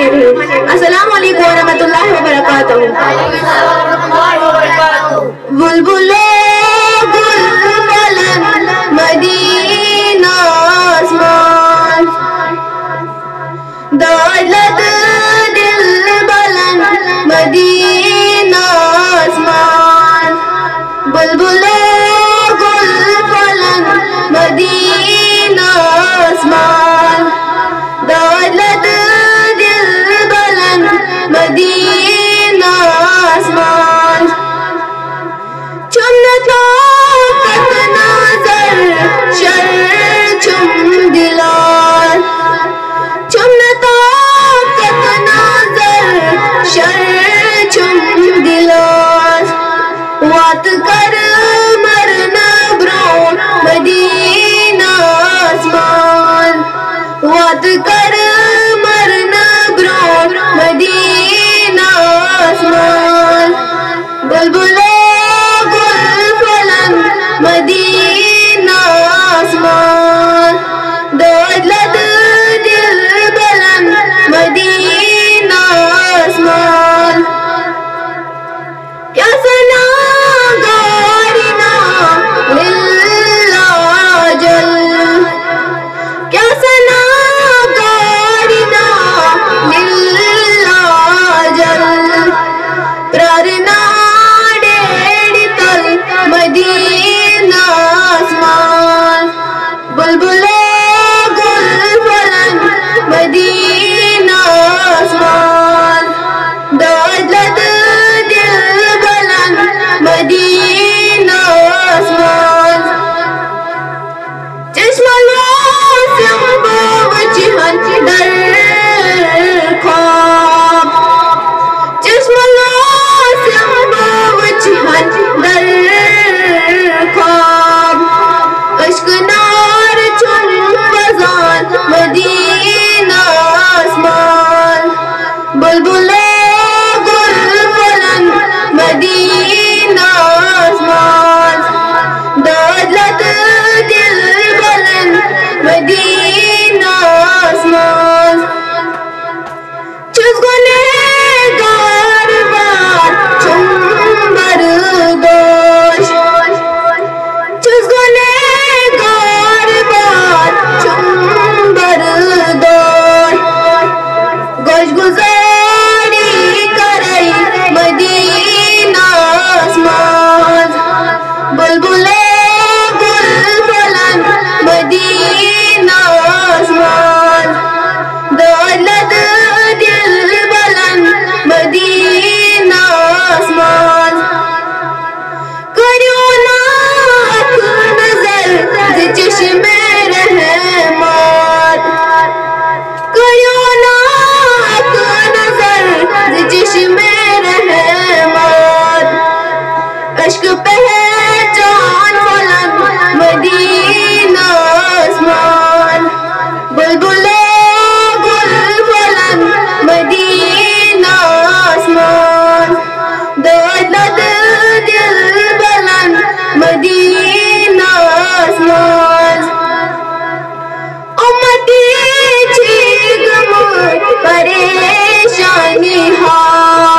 السلام علیکم ورحمۃ اللہ وبرکاتہ. بلبلو گل فلن مدینہ آسمان دولت دل بلند مدینہ آسمان بلبلو گل فلن مدینہ آسمان دولت دل بلند مدینہ آسمان چمن طاقت نظر شر چم دلار چمن طاقت نظر شر چم دلار وات کر مرنا برو مدینہ آسمان وات کر مرنا برو مدینہ آسمان بلبلو گل فلن مدینہ آسمان دولت دل بلند مدینہ آسمان کیا ثنا گارنا للہ جل کیا ثنا گارنا للہ جل پرارنا ڈیڑھ تل مدینہ آسمان بلبلو گل فلن مدینہ آسمان دولت دل بلند مدینہ آسمان چشم لوسم بوچہن در خواب چشم لوسم بوچہن در خواب عشق نار چون وزان مدینہ آسمان بلبلو گل فلن مدینہ آسمان دولت دل بلند مدینہ آسمان چس گنہگار بار چم بردوش چس گنہگار بار چم بردوش گوش گزاری کرائی مدینہ آسمان بلبلو گل فلن مدینہ آسمان دولت دل بلند مدینہ آسمان کریو نا اک نظر ز چشم رحمت کریو نا اک نظر ز چشم رحمت عشق پہچان فلن مدینہ آسمان بلبلو گل فلن مدینہ آسمان دولت دل بلند مدینہ آسمان امتی چیگ مجھ پریشانی ہاں